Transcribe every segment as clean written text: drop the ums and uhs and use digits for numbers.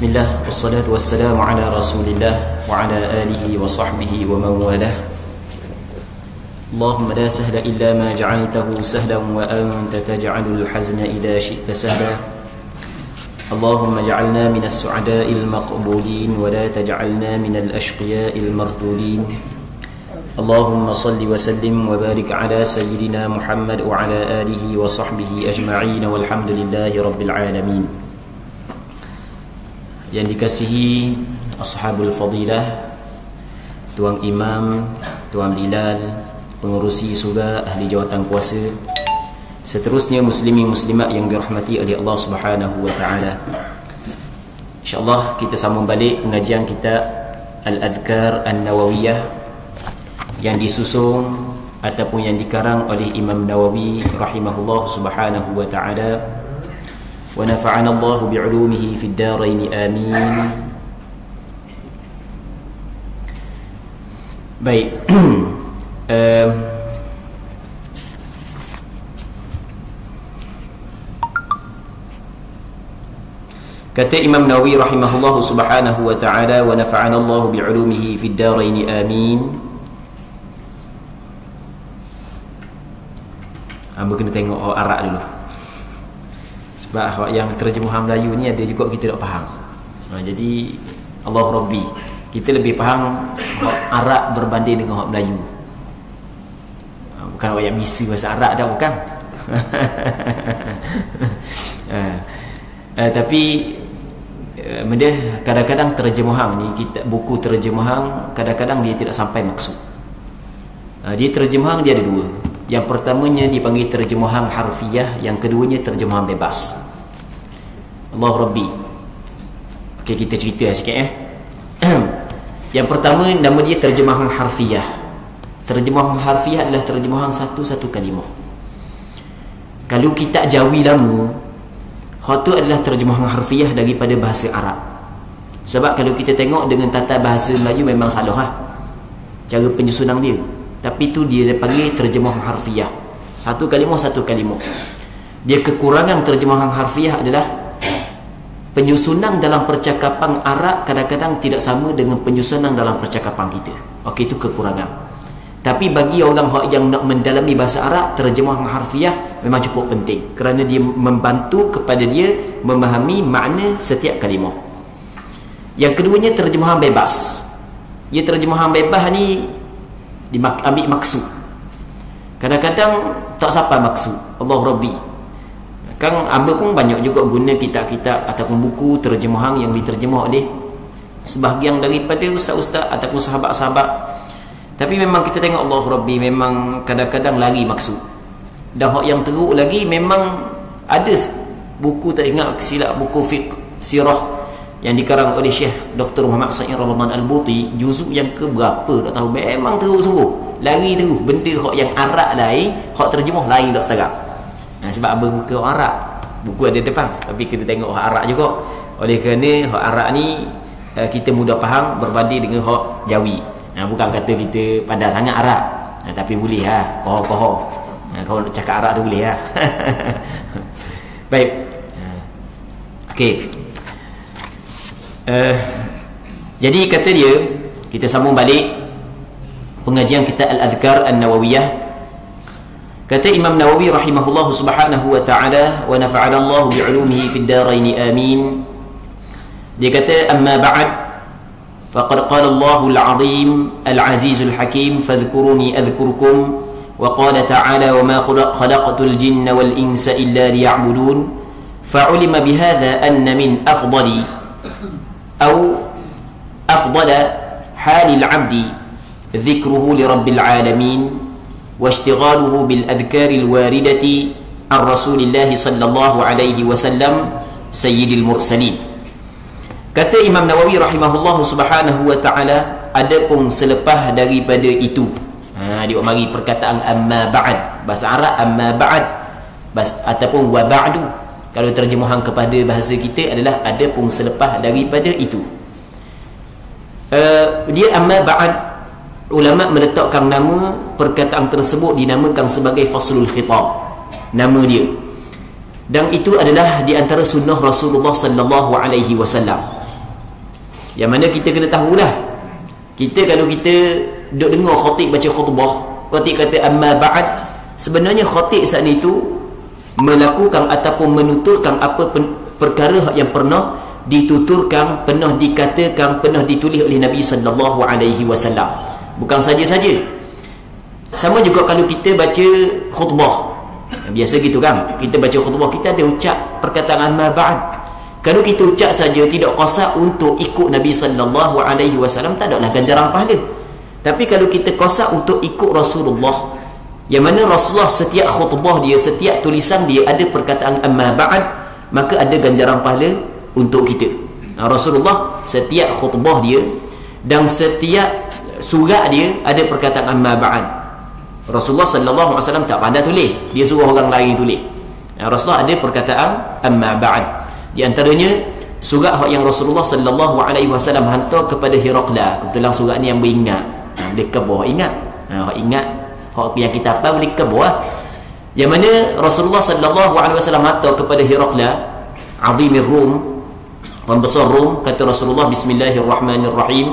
Bismillah, wassalatu wassalamu ala rasulillah wa ala alihi wa sahbihi wa man walah. Allahumma la sahla illa ma ja'altahu sahlan wa anta taj'alul hazna idha syi'ta sahla. Allahumma ja'alna minas su'ada'il maqbulin wa la taj'alna minal ashqiya'il mardudin. Allahumma salli wa sallim wa barik ala sayyidina Muhammad wa ala alihi wa sahbihi ajma'in walhamdulillahi rabbil alamin. Yang dikasihi ashabul fadilah, Tuan Imam, Tuan Bilal, pengurusi surga, ahli jawatan kuasa, seterusnya muslimin muslimat yang dirahmati oleh Allah Subhanahu wa taala. Insya-Allah kita sambung balik pengajian kitab Al-Adhkar An-Nawawiyah yang disusun ataupun yang dikarang oleh Imam Nawawi rahimahullah subhanahu wa ta'ala. Wa nafa'ana Allah bi'ulumihi fid darain amin. Baik. Kata Imam Nawawi rahimahullah subhanahu wa ta'ala, wa nafa'ana Allah bi'ulumihi fid darain amin. Hamba kena tengok Arab dulu, sebab yang terjemahan Melayu ni ada juga kita tak faham. Jadi Allah Rabbi, kita lebih faham Arab berbanding dengan orang Melayu. Bukan orang yang bisa bahasa Arab dah, bukan. Tapi kadang-kadang terjemahan ni, kita buku terjemahan kadang-kadang dia tidak sampai maksud. Dia terjemahan dia ada dua. Yang pertamanya dipanggil terjemahan harfiah, yang keduanya terjemahan bebas. Allah Rabbi. Okey, kita cerita sikit Yang pertama nama dia terjemahan harfiah. Terjemahan harfiah adalah terjemahan satu-satu kalimah. Kalau kitab Jawi lama, itu adalah terjemahan harfiah daripada bahasa Arab. Sebab kalau kita tengok dengan tata bahasa Melayu memang salah cara penyusunan dia. Tapi tu dia panggil terjemahan harfiah. Satu kalimah satu kalimah. Dia kekurangan terjemahan harfiah adalah penyusunan dalam percakapan Arab kadang-kadang tidak sama dengan penyusunan dalam percakapan kita. Okey, itu kekurangan. Tapi bagi orang yang nak mendalami bahasa Arab, terjemahan harfiah memang cukup penting, kerana dia membantu kepada dia memahami makna setiap kalimah. Yang keduanya terjemahan bebas. Ya, terjemahan bebas ni ambil maksud. Kadang-kadang tak sampai maksud. Allah Rabbi. Kan hamba pun banyak juga guna kitab-kitab ataupun buku terjemahan yang diterjemah oleh sebahagian daripada ustaz-ustaz ataupun sahabat-sahabat. Tapi memang kita tengok Allah Rabbi, memang kadang-kadang lari maksud. Dan hak yang teruk lagi, memang ada buku, tak ingat silap, buku fiqh sirah yang dikarang oleh Syekh Dr. Muhammad Sa'id Ramadan Al-Buti, juzuk yang ke berapa tak tahu, memang teruk sungguh, lari terus benda hak yang Arab lain, hak terjemah lain tak setara. Sebab abang buka Arab, buku ada depan, tapi kita tengok hak Arab juga. Oleh kerana hak Arab ni kita mudah faham berbanding dengan hak Jawi. Bukan kata kita pandai sangat Arab, tapi boleh koho-koho. Kau nak cakap Arab tu boleh Baik. Okey. Jadi kata dia, kita sambung balik pengajian kita Al-Adhkar An-Nawawiyah. Kata Imam Nawawi rahimahullah subhanahu wa ta'ala, wa nafa'ana Allah bi'ulumihi fid darain amin. Dia kata, amma ba'd, faqad qala Allahul azim al-azizul hakim, fadhkuruni adhkurkum, wa qala ta'ala, wa ma khalaqtul jinna wal insa illa liya'budun. Fa'ulima bihadha anna min afdali أو أفضل حال العبد ذكره لرب العالمين واشتغاله بالأذكار الواردة عن رسول الله صلى الله عليه وسلم سيد المرسلين. Kata Imam Nawawi rahimahullah subhanahu wa ta'ala, adapun selepas daripada itu, dia mari perkataan amma ba'd, bahasa Arab amma ba'd, ataupun wa ba'du. Kalau terjemahan kepada bahasa kita adalah adapun selepas daripada itu. Dia amma ba'd, ulama meletakkan nama perkataan tersebut dinamakan sebagai faslul khitab, nama dia. Dan itu adalah di antara sunnah Rasulullah sallallahu alaihi wasallam. Yang mana kita kena tahulah, kita kalau kita duk dengar khatib baca khutbah, khatib kata amma ba'd, sebenarnya khatib saat itu melakukan ataupun menuturkan apa perkara yang pernah dituturkan, pernah dikatakan, pernah ditulis oleh Nabi sallallahu alaihi wasallam. Bukan saja-saja. Sama juga kalau kita baca khutbah, biasa gitu kan, kita baca khutbah, kita ada ucap perkataan amma ba'd. Kalau kita ucap saja, tidak qasad untuk ikut Nabi sallallahu alaihi wasallam, tak adalah ganjaran pahala. Tapi kalau kita qasad untuk ikut Rasulullah, yang mana Rasulullah setiap khutbah dia, setiap tulisan dia ada perkataan amma ba'd, maka ada ganjaran pahala untuk kita. Rasulullah setiap khutbah dia dan setiap surat dia ada perkataan amma ba'd. Rasulullah sallallahu alaihi wasallam tak pandai tulis, dia suruh orang lain tulis. Rasulullah ada perkataan amma ba'd. Di antaranya surat yang Rasulullah sallallahu alaihi wasallam hantar kepada Herakla. Kebetulan surat ni yang beringat, boleh ke bawah ingat. Ingat hak yang kita apa boleh ke bawah. Yang mana Rasulullah sallallahu alaihi wasallam hantar kepada Herakla, azimir Rum, pembesar Rum. Kata Rasulullah, bismillahirrahmanirrahim,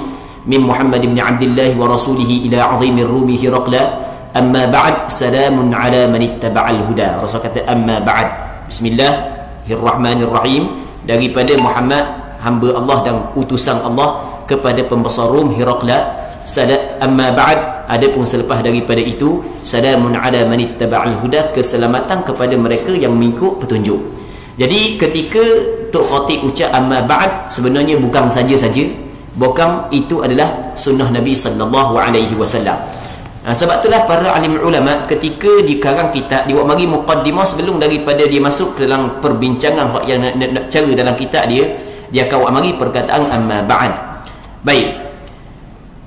min Muhammad ibn Abdullah wa rasulihi ila azimir Rumi Herakla, amma ba'd, salamun ala man ittaba'al huda. Rasul kata amma ba'd, bismillahirrahmanirrahim, daripada Muhammad, hamba Allah dan utusan Allah, kepada pembesar Rum Herakla. Amma ba'd, adapun selepas daripada itu, salamun ala man ittaba'al huda, keselamatan kepada mereka yang mengikut petunjuk. Jadi ketika Tok Khatib ucap amma ba'd, sebenarnya bukan saja-saja, bukan itu adalah sunnah Nabi sallallahu alaihi wasallam. Sebab itulah para alim ulama ketika dikarang kitab, dia buat mari muqaddimah sebelum daripada dia masuk ke dalam perbincangan yang nak cara dalam kitab dia akan buat mari perkataan amma ba'd. Baik.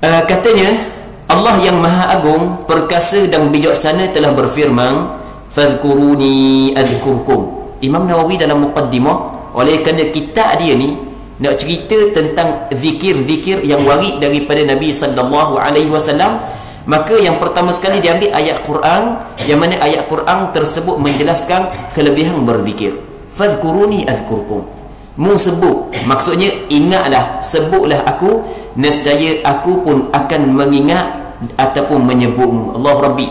Katanya Allah yang Maha Agung, perkasa dan bijaksana telah berfirman, fadhkuruni adhkurkum. Imam Nawawi dalam muqaddimah, oleh kerana kitab dia ni nak cerita tentang zikir-zikir yang warid daripada Nabi sallallahu alaihi wasallam, maka yang pertama sekali dia ambil ayat Quran, yang mana ayat Quran tersebut menjelaskan kelebihan berzikir. Fadhkuruni adhkurkum. Mu sebut, maksudnya ingatlah, sebutlah aku, nescaya aku pun akan mengingat ataupun menyebutmu. Allah Rabbi.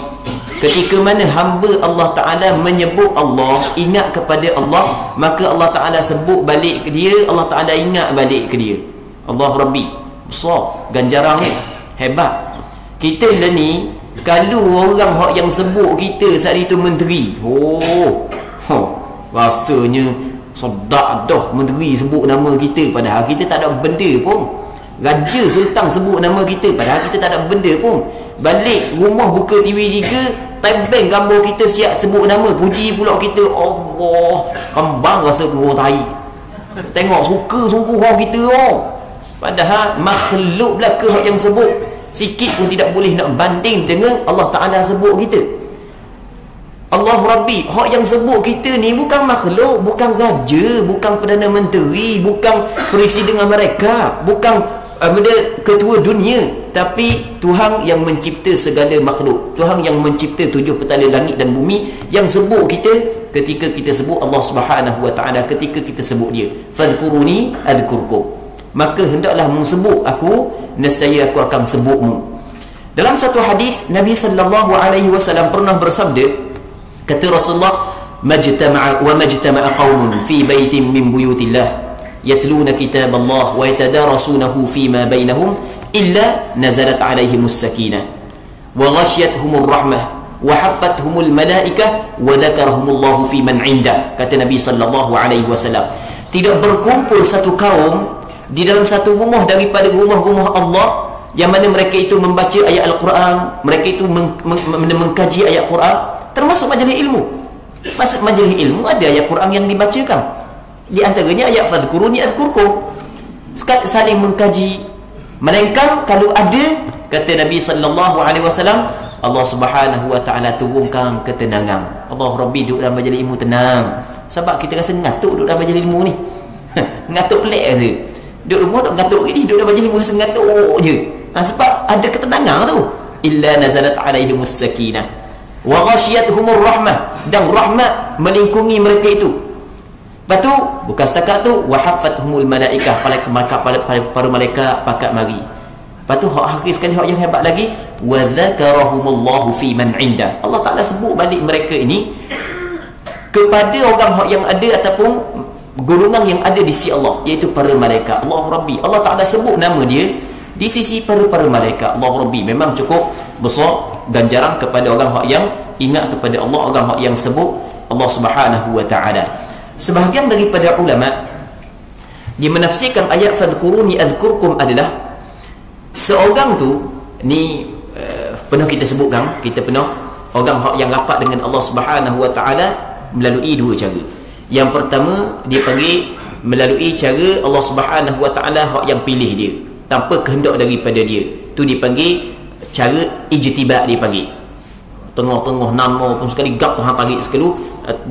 Ketika mana hamba Allah Ta'ala menyebut Allah, ingat kepada Allah, maka Allah Ta'ala sebut balik ke dia, Allah Ta'ala ingat balik ke dia. Allah Rabbi. Besar ganjarannya, hebat. Kita lah ni, kalau orang yang sebut kita saat itu menteri, rasanya sedap dah menteri sebut nama kita, padahal kita tak ada benda pun. Raja Sultan sebut nama kita, padahal kita tak ada benda pun. Balik rumah buka TV3, tembeng gambar kita, siap sebut nama, puji pula kita. Allah, kembang rasa keluar tahi. Tengok suka sungguh orang kita. Padahal makhluk belaka yang sebut, sikit pun tidak boleh nak banding dengan Allah Ta'ala sebut kita. Allah Rabbi, hak yang sebut kita ni bukan makhluk, bukan raja, bukan Perdana Menteri, bukan presiden Amerika, bukan ketua dunia, tapi Tuhan yang mencipta segala makhluk, Tuhan yang mencipta 7 petala langit dan bumi, yang sebut kita ketika kita sebut Allah Subhanahu Wa Ta'ala, ketika kita sebut dia. Fadhkuruni adhkurkum. Maka hendaklah mu sebut aku, nescaya aku akan sebutmu. Dalam satu hadis Nabi sallallahu alaihi wasallam pernah bersabda, kata Rasulullah, majtama'a qaumun fi baitin min buyutillah yatluna kitab Allah wa yatadarasunahu fima bainahum illa nazalat alaihimus sakinah wa ghashiyatuhumur rahmah wa haffathumul malaikah wa dzakarahumullahu fi man 'indah. Kata Nabi sallallahu alaihi wasallam, tidak berkumpul satu kaum di dalam satu rumah daripada rumah-rumah Allah, yang mana mereka itu membaca ayat Al-Quran, mereka itu mengkaji ayat Quran, termasuk majlis ilmu. Maksud majlis ilmu ada ayat Quran yang dibacakan, di antaranya ayat fadhkuruni adhkurkum, saling mengkaji. Melainkan kalau ada, kata Nabi sallallahu alaihi wasallam, Allah Subhanahu Wa Ta'ala turunkan ketenangan. Allah Rabbi, duduk dalam majlis ilmu tenang. Sebab kita rasa ngantuk duduk dalam majlis ilmu ni. Ngantuk pelik rasa. Duduk rumah duduk ngantuk ni, duduk dalam majlis ilmu rasa ngantuk je. Sebab ada ketenangan tu. Illa nazalat alaihimus sakinah wa ghashiyatuhumur rahmah, dan rahmat melingkungi mereka itu. Lepas tu bukan setakat tu, wa haffathumul malaikah, para malaikat pakat mari. Lepas tu hak akhir sekali, hak yang hebat lagi, wa dzakarahumullahu fi man inda. Allah Taala sebut balik mereka ini kepada orang hak yang ada ataupun golongan yang ada di sisi Allah, iaitu para malaikat. Allah Rabbi, Allah Taala sebut nama dia di sisi para malaikat. Allah Rabbi memang cukup besar ganjaran kepada orang hak yang ingat kepada Allah, orang hak yang sebut Allah Subhanahu wa taala. Sebahagian daripada ulama dia menafsirkan ayat fadhkuruni adzkurkum adalah seorang tu ni penuh kita sebutkan, kita penuh orang hak yang rapat dengan Allah Subhanahu wa taala melalui dua cara. Yang pertama dia panggil melalui cara Allah Subhanahu wa taala hak yang pilih dia tanpa kehendak daripada dia. Tu dipanggil cara ijtibak, dia panggil. Tengah-tengah nama pun sekali gap Tuhan tarik sekali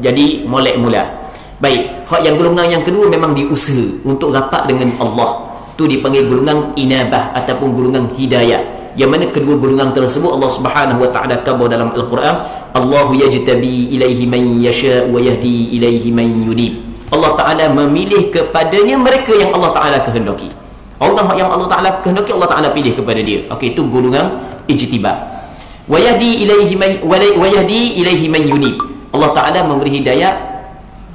jadi molek mula. Baik, hak yang golongan yang kedua memang diusaha untuk rapat dengan Allah. Tu dipanggil golongan inabah ataupun golongan hidayah. Yang mana kedua golongan tersebut Allah Subhanahu wa taala khabar dalam Al-Quran, Allahu yajtabi ilaihi man yasha wa yahdi ilaihi man yunib. Allah Taala memilih kepadanya mereka yang Allah Taala kehendaki. Orang yang Allah Taala kehendaki, Allah Taala pilih kepada dia. Okey, itu golongan ijtibah. Wa yahdi ilaihi man yunib. Allah Taala memberi hidayah.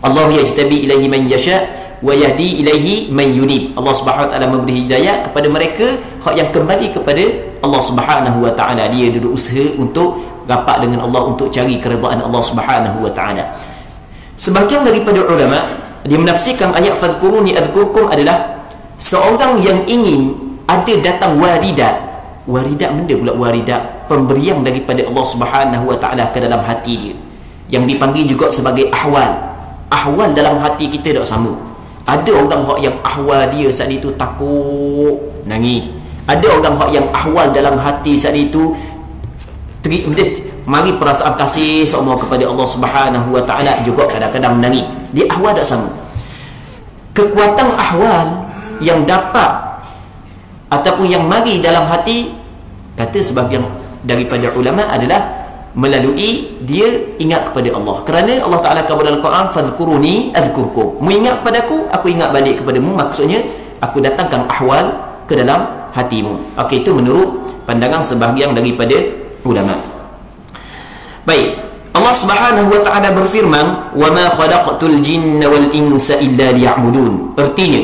Allah yajtabi ilaihi man yasha wa yahdi ilaihi man yunib. Allah Subhanahu wa taala memberi hidayah kepada mereka hak yang kembali kepada Allah Subhanahu wa taala. Dia duduk usaha untuk rapat dengan Allah, untuk cari keredaan Allah Subhanahu wa taala. Sebahagian daripada ulama dia menafsirkan ayat fadhkuruni adzkurkum adalah seorang yang ingin ada datang waridat. Waridat benda pula waridat, pemberian daripada Allah Subhanahu wa taala ke dalam hati dia, yang dipanggil juga sebagai ahwal. Ahwal dalam hati kita tak sama. Ada orang hak yang ahwal dia saat itu takut nangis. Ada orang hak yang ahwal dalam hati saat itu mari perasaan kasih semua kepada Allah Subhanahu wa taala juga kadang-kadang menangis. Dia ahwal tak sama. Kekuatan ahwal yang dapat ataupun yang mari dalam hati, kata sebahagian daripada ulama, adalah melalui dia ingat kepada Allah. Kerana Allah Ta'ala kata dalam Quran, fadhkuruni adzkurkum. Mu ingat kepadaku, aku ingat balik kepadamu. Maksudnya aku datangkan ahwal ke dalam hatimu. Okey, itu menurut pandangan sebahagian daripada ulama. Baik, Allah Subhanahu wa taala berfirman, "Wa ma khalaqtul jinna wal insa illa liya'budun." Artinya,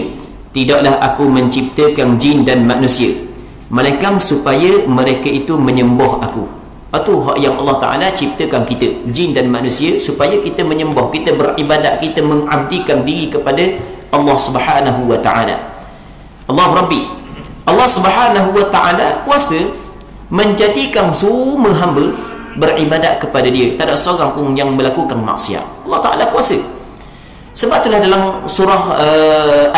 tidaklah aku menciptakan jin dan manusia melainkan supaya mereka itu menyembah aku. Itu hak yang Allah Ta'ala ciptakan kita, jin dan manusia, supaya kita menyembah, kita beribadat, kita mengabdikan diri kepada Allah Subhanahu wa ta'ala. Allah Rabbi, Allah Subhanahu wa ta'ala kuasa menjadikan semua hamba beribadat kepada dia. Tak ada seorang pun yang melakukan maksiat. Allah Ta'ala kuasa. Sebab itulah dalam surah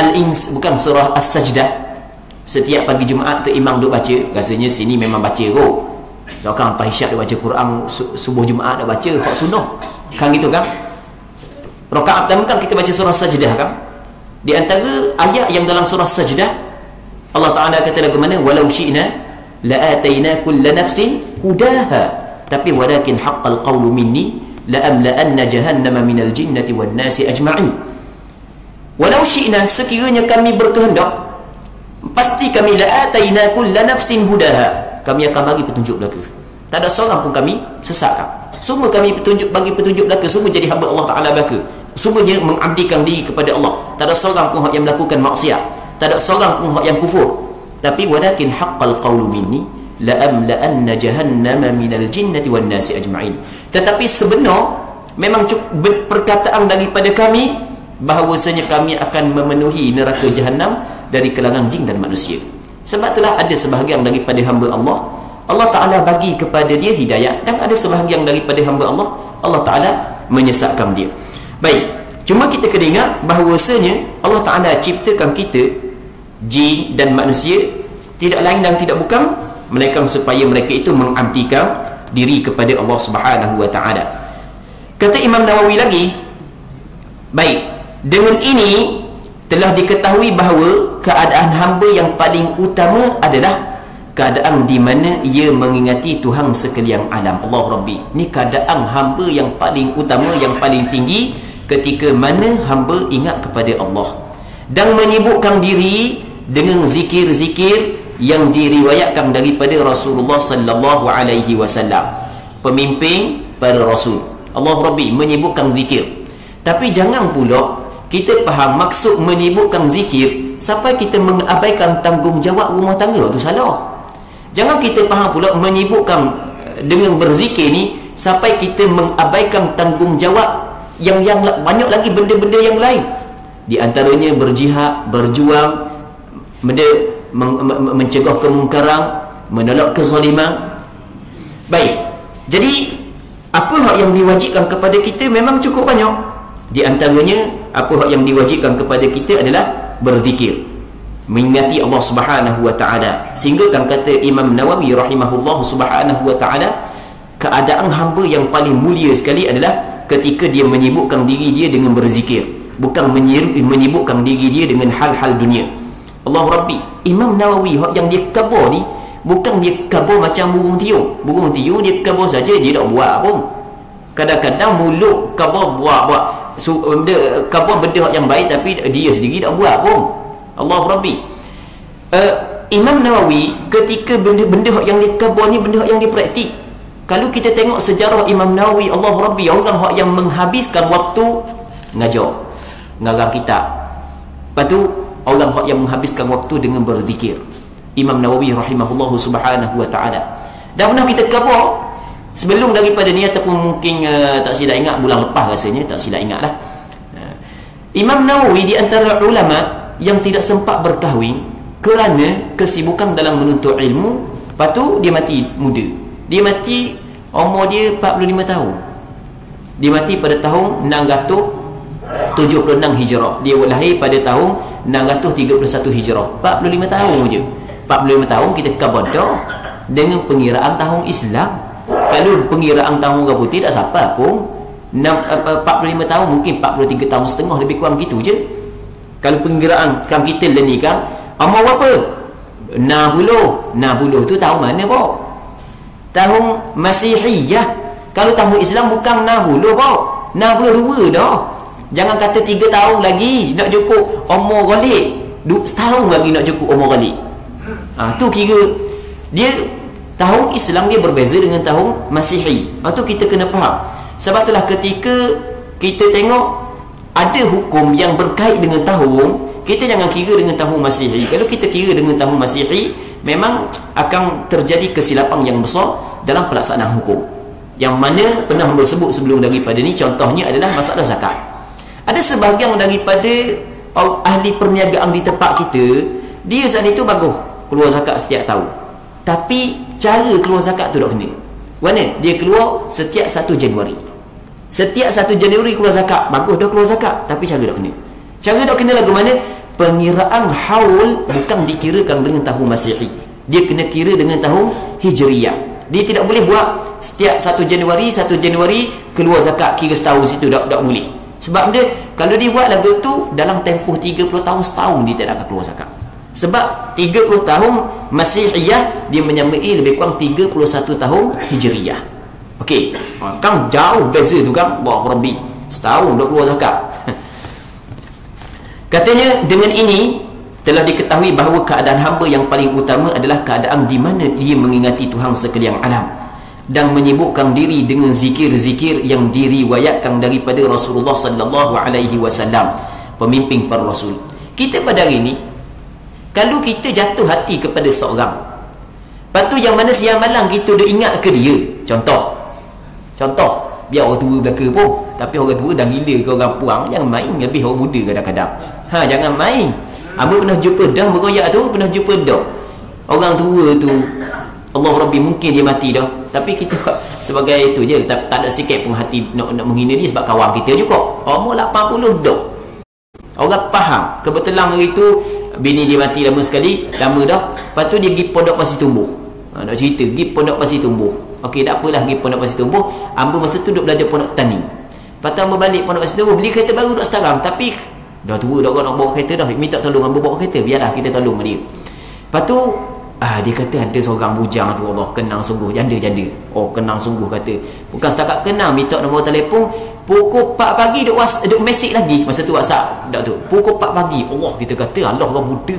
Al-Ins, bukan surah As-Sajdah, setiap pagi Jumaat tu imam duk baca. Rasanya sini memang baca kot. Kan Tahisyat dia baca Quran, subuh Jumaat dia baca hak sunnah. Kan gitu kan? Rakaat pertama kan kita baca surah Sajdah kan? Di antara ayat yang dalam surah Sajdah Allah Taala kata lagu mana? Walau syi'na la atayna kulla nafsin hudaha. Tapi walakin haqqal qawlu minni la amla'anna jahannama minal jinnati wan nasi ajma'in. Walau syi'na, sekiranya kami berkehendak, pasti kami la atayna kulla nafsin hudaha, kami akan bagi petunjuk belaka. Tak ada seorang pun kami sesatkan. Semua kami bagi petunjuk belaka. Semua jadi hamba Allah Ta'ala belaka. Semuanya mengabdikan diri kepada Allah. Tak ada seorang pun yang melakukan maksiat. Tak ada seorang pun yang kufur. Tapi walakin haqqal qawlu minni la amla'anna jahannama minal jinnati wan nasi ajma'in. Tetapi sebenar memang perkataan daripada kami bahawasanya kami akan memenuhi neraka jahannam dari kalangan jin dan manusia. Sebab itulah ada sebahagian daripada hamba Allah, Allah Ta'ala bagi kepada dia hidayah, dan ada sebahagian daripada hamba Allah, Allah Ta'ala menyesatkan dia. Baik, cuma kita kena ingat bahawasanya Allah Ta'ala ciptakan kita, jin dan manusia, tidak lain dan tidak bukan melainkan supaya mereka itu mengabdikan diri kepada Allah Subhanahu wa Ta'ala. Kata Imam Nawawi lagi, baik, dengan ini telah diketahui bahawa keadaan hamba yang paling utama adalah keadaan di mana ia mengingati Tuhan sekalian alam. Allah Rabbi, ni keadaan hamba yang paling utama, yang paling tinggi, ketika mana hamba ingat kepada Allah dan menyibukkan diri dengan zikir-zikir yang diriwayatkan daripada Rasulullah sallallahu alaihi wasallam, pemimpin para rasul. Allah Rabbi menyibukkan zikir. Tapi jangan pula kita faham maksud menyibukkan zikir sampai kita mengabaikan tanggungjawab rumah tangga. Itu salah. Jangan kita faham pula menyibukkan dengan berzikir ni sampai kita mengabaikan tanggungjawab yang banyak lagi benda-benda yang lain. Di antaranya berjihad, berjuang, mencegah kemungkaran, menolak kezaliman. Baik. Jadi apa hak yang diwajibkan kepada kita memang cukup banyak. Di antaranya apa hak yang diwajibkan kepada kita adalah berzikir, mengingati Allah Subhanahu wa taala. Sehingga kan kata Imam Nawawi rahimahullah subhanahu wa taala, keadaan hamba yang paling mulia sekali adalah ketika dia menyibukkan diri dia dengan berzikir, bukan menyibukkan diri dia dengan hal-hal dunia. Allah Rabbi, Imam Nawawi yang dia kabur ni bukan dia kabur macam burung tiung. Burung tiung dia kabur saja, dia tak buat pun. Kadang-kadang mulut kabur buat kabur benda yang baik tapi dia sendiri tak buat pun. Allah Rabbi, Imam Nawawi ketika benda-benda yang dia kabur ni benda yang dia praktik. Kalau kita tengok sejarah Imam Nawawi, Allah Rabbi, orang yang menghabiskan waktu ngajar, ngarang kitab. Lepas tu orang yang menghabiskan waktu dengan berzikir. Imam Nawawi rahimahullahu subhanahu wa ta'ala. Dan pernah kita kabur sebelum daripada ni, ataupun mungkin tak silap ingat bulan lepas rasanya, tak silap ingat lah. Imam Nawawi di antara ulama yang tidak sempat berkahwin kerana kesibukan dalam menuntut ilmu. Lepas tu dia mati muda. Dia mati umur dia 45 tahun. Dia mati pada tahun 676 Hijrah. Dia lahir pada tahun 631 Hijrah. 45 tahun je. 45 tahun kita khabar dah dengan pengiraan tahun Islam. Kalau pengiraan tahun orang putih tak siapa pun 45 tahun, mungkin 43 tahun setengah, lebih kurang gitu je. Kalau pengiraan kan kita ni kan umur berapa? 60 tu tahun mana pak? Tahun Masihiyah. Kalau tahun Islam bukan 60 pak, 62 dah. Jangan kata 3 tahun lagi nak cukup umur Ghalib, setahun lagi nak cukup umur Ghalib. Tu kira dia tahun Islam dia berbeza dengan tahun Masihi. Tu kita kena faham. Sebab itulah ketika kita tengok ada hukum yang berkait dengan tahun, kita jangan kira dengan tahun Masihi. Kalau kita kira dengan tahun Masihi, memang akan terjadi kesilapan yang besar dalam pelaksanaan hukum. Yang mana pernah bersebut sebelum daripada ni, contohnya adalah masalah zakat. Ada sebahagian daripada ahli perniagaan di tempat kita, dia saat itu bagus keluar zakat setiap tahun, tapi cara keluar zakat tu tak kena. Mana? Dia keluar setiap 1 Januari. Setiap 1 Januari keluar zakat, bagus dah keluar zakat, tapi cara tak kena. Cara tak kena lagu mana? Pengiraan haul bukan dikirakan dengan tahun Masihi. Dia kena kira dengan tahun Hijriyah. Dia tidak boleh buat setiap 1 Januari keluar zakat, kira setahun situ, tak boleh. Sebab dia kalau dia buat lagu tu dalam tempoh 30 tahun, setahun dia tak akan keluar zakat. Sebab 30 tahun Masihiyah dia menyamai lebih kurang 31 tahun Hijriyah. Okey, kan jauh beza tu kan. Allah Rabbi, setahun dah keluar zakat. Katanya dengan ini telah diketahui bahawa keadaan hamba yang paling utama adalah keadaan di mana dia mengingati Tuhan sekalian alam dan menyibukkan diri dengan zikir-zikir yang diriwayatkan daripada Rasulullah sallallahu alaihi wasallam, pemimpin para rasul. Kita pada hari ini, kalau kita jatuh hati kepada seorang, lepas tu yang mana siang malam kita dah ingat ke dia, contoh biar orang tua belaka pun, tapi orang tua dah gila ke orang puang, jangan main lebih orang muda kadang-kadang. Jangan main. Amba pernah jumpa dah meroyak tu, pernah jumpa dah orang tua tu, Allah Rabbi, mungkin dia mati dah, tapi kita sebagai itu je, tak ada sikit pun hati nak menghina dia sebab kawan kita juga. Umur 80 dah. Orang faham. Kebetulan hari tu bini dia mati lama sekali, lama dah. Lepas tu dia pergi Pondok Pasir Tumbuh. Nak cerita, pergi Pondok Pasir Tumbuh. Okey, tak apalah, pergi Pondok Pasir Tumbuh. Amba masa tu duduk belajar Pondok Tani. Lepas tu amba balik Pondok Pasir Tumbuh, beli kereta baru duduk sekarang, tapi dah tua dah, orang nak bawa kereta dah, minta tolong amba bawa kereta, biarlah kita tolong dia. Lepas tu Dia kata ada seorang bujang tu, Allah kenang sungguh, janda-janda. Oh, kenang sungguh kata. Bukan setakat kenang, minta nombor telefon, pukul 4 pagi duk mesej lagi. Masa tu WhatsApp dak tu. Pukul 4 pagi. Allah, kita kata Allah orang muda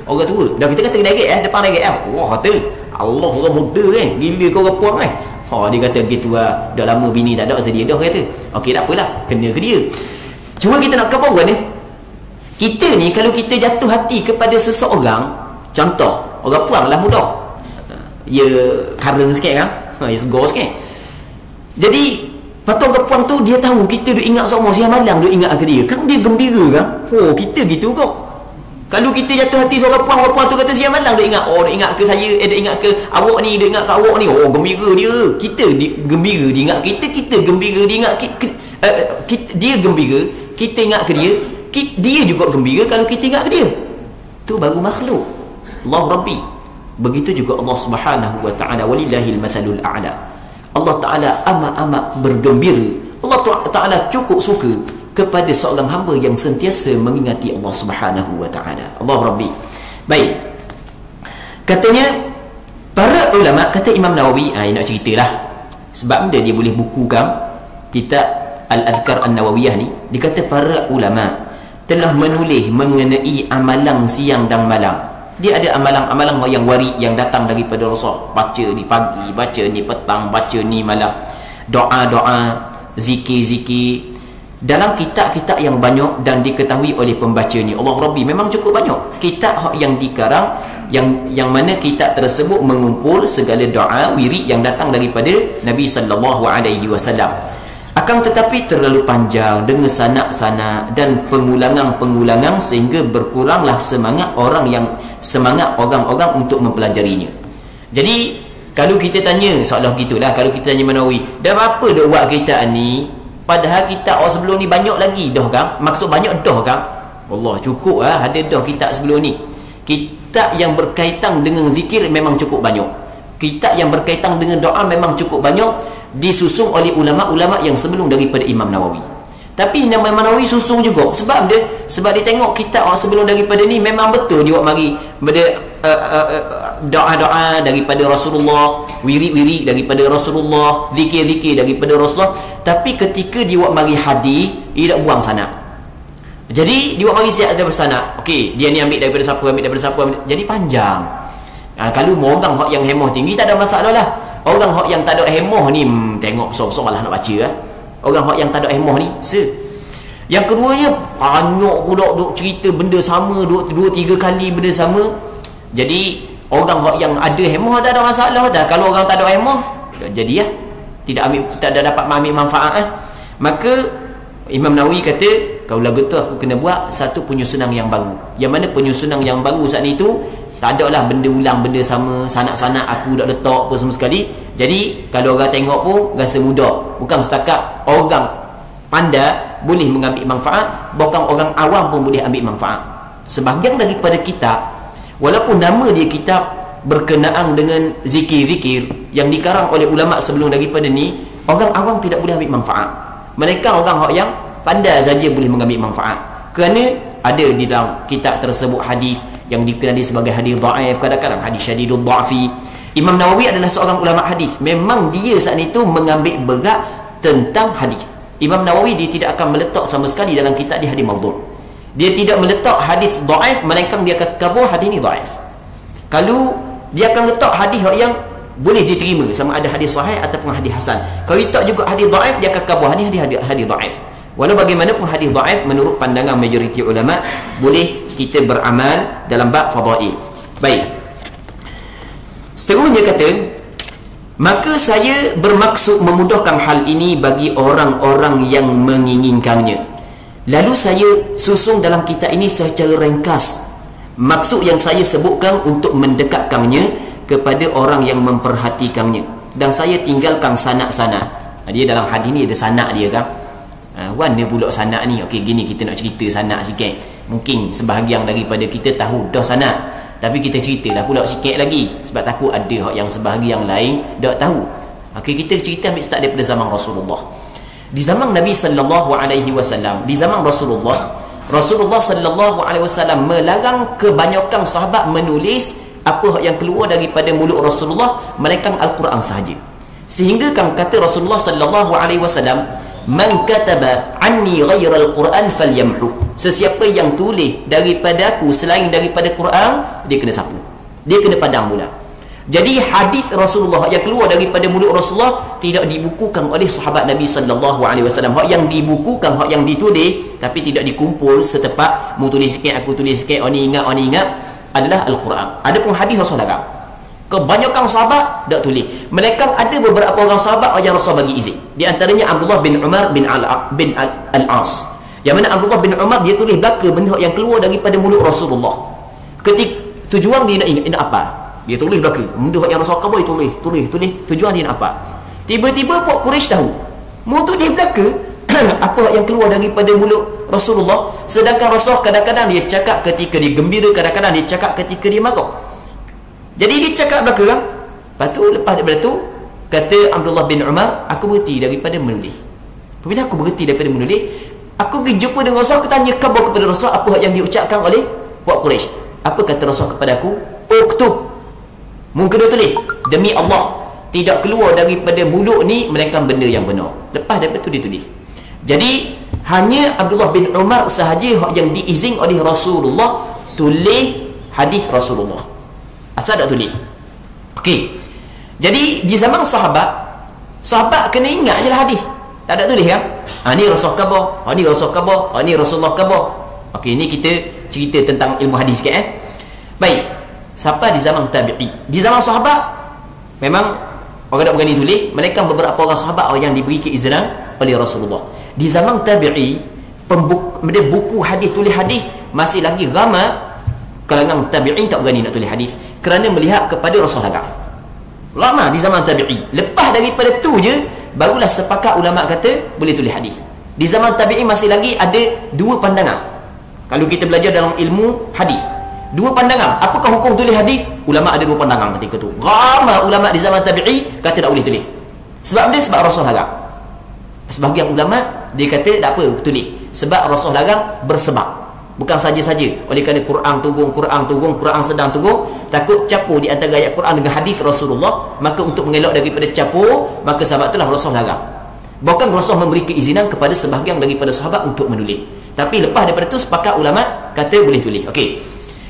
orang tua. Dah kita kata direct depan direct Allah kata Allah orang muda gila kau orang puang dia kata gitu dah lama bini tak ada sedia dah kata. Okey, tak apalah, kena ke dia. Cuma kita nak kata apa ni? Kita ni kalau kita jatuh hati kepada seseorang, contoh orang puang lah mudah, ya kareng sikit kan, ya segar sikit. Jadi patut orang puang tu dia tahu kita duk ingat semua, siang malam duk ingat ke dia, kan dia gembira kan. Kita gitu kok. Kalau kita jatuh hati seorang puang, orang puang tu kata siang malam duk ingat, duk ingat ke saya, duk ingat ke awak ni, duk ingat ke awak ni, gembira dia. Kita gembira dia ingat kita gembira dia ingat dia gembira, kita ingat ke dia, dia juga gembira kalau kita ingat ke dia. Tu baru makhluk Allah Rabbi. Begitu juga Allah Subhanahu wa ta'ala, walillahil mathalul a'la. Allah Ta'ala amat bergembira, Allah Ta'ala cukup suka kepada seorang hamba yang sentiasa mengingati Allah Subhanahu wa ta'ala. Allah Rabbi. Baik, katanya para ulama, kata Imam Nawawi, nak ceritalah sebab dia boleh bukukan kitab Al-Adhkar An-Nawawiyah ni. Dia kata para ulama telah menulis mengenai amalan siang dan malam. Dia ada amalan-amalan yang warid yang datang daripada Rasul. Baca ni pagi, baca ni petang, baca ni malam, doa-doa, zikir-zikir dalam kitab-kitab yang banyak dan diketahui oleh pembaca ni. Allah Rabbi, memang cukup banyak kitab yang dikarang, yang mana kitab tersebut mengumpul segala doa wirid yang datang daripada Nabi sallallahu alaihi wasallam. Akan tetapi terlalu panjang dengan sanak-sanak dan pengulangan-pengulangan sehingga berkuranglah semangat orang-orang untuk mempelajarinya. Jadi kalau kita tanya seolah gitulah, kalau kita tanya Manawi, dah apa dah buat kita ni, padahal kitab sebelum ni banyak lagi dah kan? Maksud banyak dah kan? Allah, cukup ada dah kitab sebelum ni. Kitab yang berkaitan dengan zikir memang cukup banyak. Kitab yang berkaitan dengan doa memang cukup banyak, disusun oleh ulama-ulama yang sebelum daripada Imam Nawawi. Tapi Imam Nawawi susung juga sebab dia tengok kitab sebelum daripada ni memang betul dia mari doa-doa daripada Rasulullah, wirid-wirid daripada Rasulullah, zikir-zikir daripada Rasulullah. Tapi ketika dia mari hadis, dia tak buang sanad. Jadi dia mari siap ada bersanad. Okey, dia ni ambil daripada siapa, jadi panjang. Kalau orang yang hemah tinggi tak ada masalah lah. Orang yang tak ada hemah ni tengok besar-besar malah nak baca Orang yang tak ada hemah ni Yang keduanya banyak pula duk cerita benda sama, 2-3 kali benda sama. Jadi orang yang ada hemah tak ada masalah dah. Kalau orang tak ada hemah, jadi tak ada dapat ambil manfaat Maka Imam Nawawi kata, kalau lagu tu aku kena buat satu penyusunan yang baru. Yang mana penyusunan yang baru saat itu tak ada lah benda ulang, benda sama, sanak-sanak aku dah letak apa semua sekali. Jadi kalau orang tengok pun rasa mudah. Bukan setakat orang pandai boleh mengambil manfaat, bahkan orang awam pun boleh ambil manfaat. Sebahagian daripada kitab, walaupun nama dia kitab berkenaan dengan zikir-zikir yang dikarang oleh ulama sebelum daripada ni, orang awam tidak boleh ambil manfaat. Mereka orang yang pandai saja boleh mengambil manfaat. Kerana ada di dalam kitab tersebut hadis yang dikenali sebagai hadis dhaif, kadang-kadang hadis syadidul dha'fi. Imam Nawawi adalah seorang ulama hadis. Memang dia saat itu mengambil berat tentang hadis. Imam Nawawi dia tidak akan meletak sama sekali dalam kitab dia hadis maudhu'. Dia tidak meletak hadis dhaif, melainkan dia akan kabur hadis ni dhaif. Kalau dia akan letak hadis yang boleh diterima, sama ada hadis sahih ataupun hadis hasan. Kalau letak juga hadis dhaif, dia akan kabur hadis dhaif. Walau bagaimanapun hadis dhaif menurut pandangan majoriti ulama boleh kita beramal dalam bab fadail. Baik. Seterusnya kata, maka saya bermaksud memudahkan hal ini bagi orang-orang yang menginginkannya. Lalu saya susun dalam kitab ini secara ringkas maksud yang saya sebutkan untuk mendekatkannya kepada orang yang memperhatikannya, dan saya tinggalkan sanak-sanak. Dia dalam hadis ni ada sanak dia kan. Warna pula sanak ni. Okey, gini kita nak cerita sanak sikit. Mungkin sebahagian daripada kita tahu dah sanak, tapi kita ceritalah pula sikit lagi sebab takut ada yang sebahagian lain tak tahu. Okey, kita cerita ambil start daripada zaman Rasulullah. Di zaman Nabi sallallahu alaihi wasallam, di zaman Rasulullah sallallahu alaihi wasallam melarang kebanyakan sahabat menulis apa yang keluar daripada mulut Rasulullah melainkan Al-Quran sahaja. Sehingga kan kata Rasulullah sallallahu alaihi wasallam, man kataba anni ghaira al-Quran falyamhu, sesiapa yang tulis daripada aku selain daripada Quran, dia kena sapu, dia kena padam pula. Jadi hadis Rasulullah yang keluar daripada mulut Rasulullah tidak dibukukan oleh sahabat Nabi sallallahu alaihi wasallam. Hak yang dibukukan, hak yang ditulis tapi tidak dikumpul setepak, mu tulis sikit aku tulis sikit, oni ingat adalah Al-Quran. Adapun hadis Rasulullah larang. Kebanyakan sahabat tak tulis. Melainkan ada beberapa orang sahabat yang Rasul bagi izin. Di antaranya Abdullah bin Umar bin Al-As. Yang mana Abdullah bin Umar dia tulis belaka benda yang keluar daripada mulut Rasulullah. Ketika tujuan dia nak ingat nak apa? Dia tulis belaka benda yang Rasul khabar, dia tulis. Tujuan dia nak apa? Tiba-tiba Pak Quraisy tahu. Mu tulis belaka apa yang keluar daripada mulut Rasulullah, sedangkan Rasul kadang-kadang dia cakap ketika dia gembira, kadang-kadang dia cakap ketika dia marah. Jadi dia cakap belaka kan? Lepas tu, lepas daripada tu, kata Abdullah bin Umar, aku berhenti daripada menulis. Apabila aku berhenti daripada menulis, aku pergi jumpa dengan Rasul, aku tanya khabar kepada Rasul apa yang diucapkan oleh Pak Quraisy. Apa kata Rasul kepada aku? Uktub, mungkin dia tulis, demi Allah tidak keluar daripada mulut ni melainkan benda yang benar. Lepas daripada tu dia tulis. Jadi hanya Abdullah bin Umar sahaja yang diizin oleh Rasulullah tulis hadis Rasulullah. Asal tak tulis. Okey. Jadi di zaman sahabat kena ingat je lah hadis. Tak ada tulis kan? Ni Rasul khabar, ni Rasul khabar, ni Rasulullah khabar. Okey, ni kita cerita tentang ilmu hadis sikit Baik. Siapa di zaman tabi'i? Di zaman sahabat memang orang tak berani tulis, melainkan beberapa orang sahabat yang diberi keizinan oleh Rasulullah. Di zaman tabi'i, buku hadis, tulis hadis masih lagi ramai. Kalangan tabi'in tak berani nak tulis hadis kerana melihat kepada Rasul larang. Lama di zaman tabi'in. Lepas daripada tu je barulah sepakat ulama kata boleh tulis hadis. Di zaman tabi'in masih lagi ada dua pandangan. Kalau kita belajar dalam ilmu hadis, dua pandangan. Apakah hukum tulis hadis? Ulama ada dua pandangan ketika tu. Ramai ulama di zaman tabi'i kata tak boleh tulis. Sebab dia sebab Rasul larang. Sebahagian ulama dia kata tak apa tulis, sebab Rasul larang bersebab. Bukan saja-saja oleh kerana Quran turun, Quran sedang turun, takut capur di antara ayat Quran dengan hadis Rasulullah, maka untuk mengelak daripada capur, maka sebab itulah Rasul larang. Bahkan Rasul memberi keizinan kepada sebahagian daripada sahabat untuk menulis. Tapi lepas daripada itu sepakat ulama kata boleh tulis. Okey.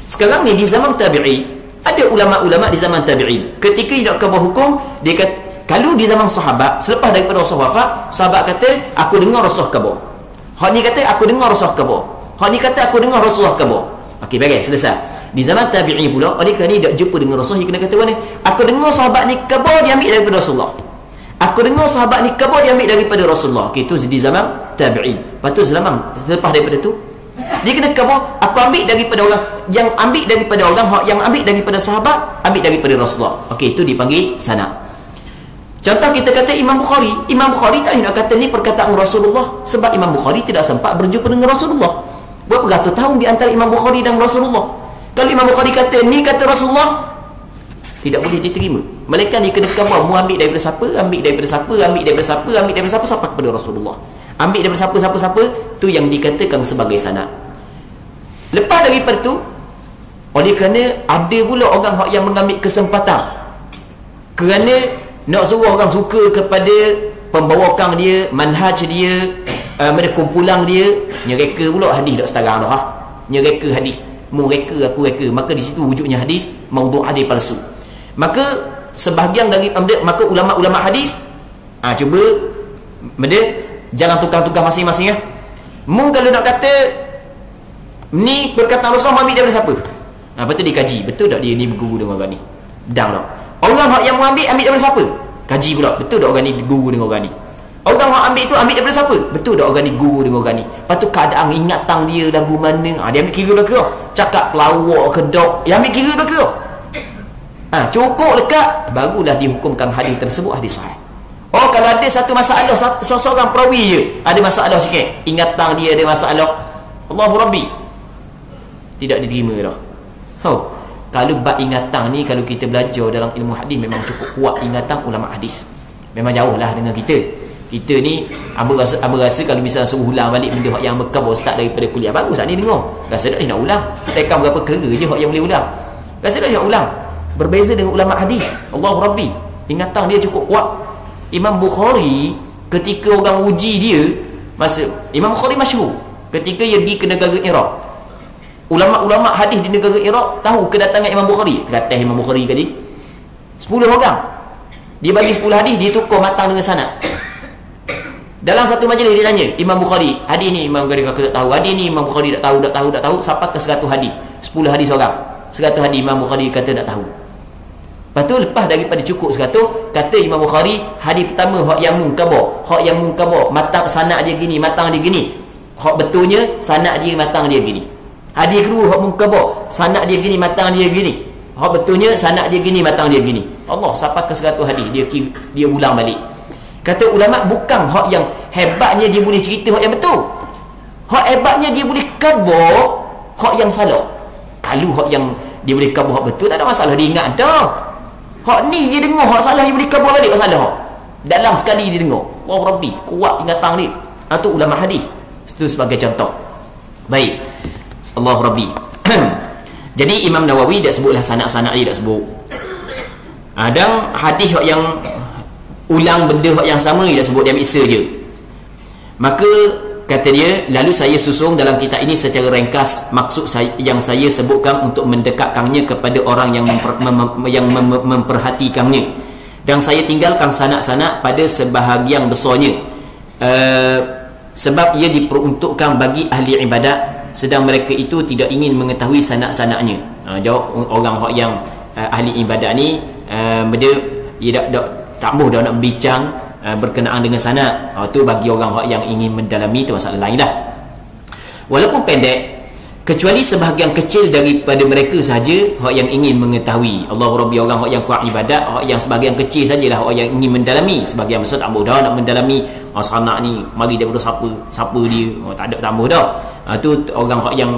Sekarang ni di zaman tabi'i, ada ulama-ulama di zaman tabi'in ketika nak khabar hukum, dia kata kalau di zaman sahabat selepas daripada Rasul wafat, sahabat kata aku dengar Rasul khabar. Hak ni kata aku dengar Rasul khabar. Hak ni kata aku dengar Rasulullah khabar. Okey, baik, selesai. Di zaman tabi'i pula, oleh kerana dia tak jumpa dengan Rasul, dia kena kata mana? Aku dengar sahabat ni khabar dia ambil daripada Rasulullah. Aku dengar sahabat ni khabar dia ambil daripada Rasulullah. Okey, itu di zaman tabi'in. Lepas tu selepas daripada tu, dia kena khabar aku ambil daripada orang, yang ambil daripada orang, yang ambil daripada sahabat, ambil daripada Rasulullah. Okey, itu dipanggil sanad. Contoh kita kata Imam Bukhari tak nak kata ni perkataan Rasulullah, sebab Imam Bukhari tidak sempat berjumpa dengan Rasulullah. Berapa ratus tahun di antara Imam Bukhari dan Rasulullah. Kalau Imam Bukhari kata ni kata Rasulullah, tidak boleh diterima. Melainkan dia kena khabar, mu ambil daripada siapa, ambil daripada siapa, ambil daripada siapa, ambil daripada siapa sampai kepada Rasulullah. Ambil daripada siapa, tu yang dikatakan sebagai sanad. Lepas daripada tu, oleh kerana ada pula orang yang mengambil kesempatan kerana nak suruh orang suka kepada pembawakan dia, manhaj dia, kumpulan dia, nyereka pula hadis tak setarang dah. Nyereka hadis, mu reka aku reka, maka di situ wujudnya hadis maudhu', hadis palsu. Maka sebahagian dari maka ulama-ulama hadis cuba jalan tukang-tukang masing-masing mu kalau nak kata ni perkataan Rasulullah ambil daripada siapa, lepas tu dikaji betul tak dia ni berguru dengan orang ni, dang tak orang yang mengambil daripada siapa, kaji pula betul tak orang ni berguru dengan orang ni. Orang yang ambil tu ambil daripada siapa? Betul tak orang ni guru dengan orang ni? Lepas tu keadaan ingatan dia lagu mana, dia ambil kira belaka. Cakap pelawak ke dok, dia ambil kira belaka. Cukup lekat, barulah dihukumkan hadis tersebut hadis sahih. Oh, kalau ada satu masalah, seorang perawi je ada masalah sikit, ingatan dia ada masalah, Allahu Rabbi, tidak diterima dah. Kalau bab ingatan ni, kalau kita belajar dalam ilmu hadis memang cukup kuat ingatan ulama hadis. Memang jauh lah dengan kita. Kita ni Abang rasa kalau misalnya suruh ulang balik benda yang bekam start daripada kuliah baru saat ni dengar, rasa tak nak ulang. Rekam berapa kera je yang boleh ulang, rasa tak nak ulang. berbeza dengan ulama hadis. Allahu Rabbi, ingatan dia cukup kuat. Imam Bukhari ketika orang uji dia, masa Imam Bukhari masyhur ketika dia pergi ke negara Iraq, ulama-ulama hadis di negara Iraq tahu kedatangan Imam Bukhari. Kata Imam Bukhari tadi 10 orang, dia bagi 10 hadis, dia tukar matang dengan sanad. Dalam satu majlis dia tanya Imam Bukhari, hadis ni Imam Bukhari tak tahu, hadis ni Imam Bukhari tak tahu sampai ke 100 hadis, 10 hadis orang, 100 hadis Imam Bukhari kata tak tahu. Lepas tu lepas daripada cukup 100, kata Imam Bukhari, hadis pertama hak yang mungkabar, matang sanad dia gini, matang dia gini. Hak betulnya sanad dia matang dia gini. Hadis kedua hak mungkabar, sanad dia gini, matang dia gini. Hak betulnya sanad dia gini, matang dia gini. Allah, sampai ke 100 hadis dia ulang balik. Kata ulama, bukan hak yang hebatnya dia boleh cerita hak yang betul. Hak hebatnya dia boleh khabar hak yang salah. Kalau hak yang dia boleh khabar hak betul, tak ada masalah, dia ingat dah. Hak ni dia dengar hak salah, dia boleh khabar balik hak salah. Dalam sekali dia dengar. Allah Rabbi, kuat ingatan dia. Itu ulama hadis. Itu sebagai contoh. Baik, Allah Rabbi. Jadi Imam Nawawi dah sebutlah sanad-sanad dia dah sebut. Dan hadis yang ulang benda yang sama dia dah sebut, dia ambil je. Maka kata dia, lalu saya susung dalam kitab ini secara ringkas maksud yang saya sebutkan untuk mendekatkannya kepada orang yang memperhatikannya, dan saya tinggalkan sanad-sanad pada sebahagian besarnya, sebab ia diperuntukkan bagi ahli ibadat, sedang mereka itu tidak ingin mengetahui sanad-sanadnya. Jawab orang yang ahli ibadat ni, dia tak mahu dah nak bincang berkenaan dengan sanad. Itu bagi orang yang ingin mendalami, itu masalah lain dah. Walaupun pendek, kecuali sebahagian kecil daripada mereka sahaja yang ingin mengetahui. Allahu Rabbi, orang yang kuat ibadat, yang sebahagian kecil sajalah yang ingin mendalami. Sebahagian besar tak mahu dah nak mendalami. Sanad ni mari daripada siapa dia, tak ada, tak mahu dah. Itu orang yang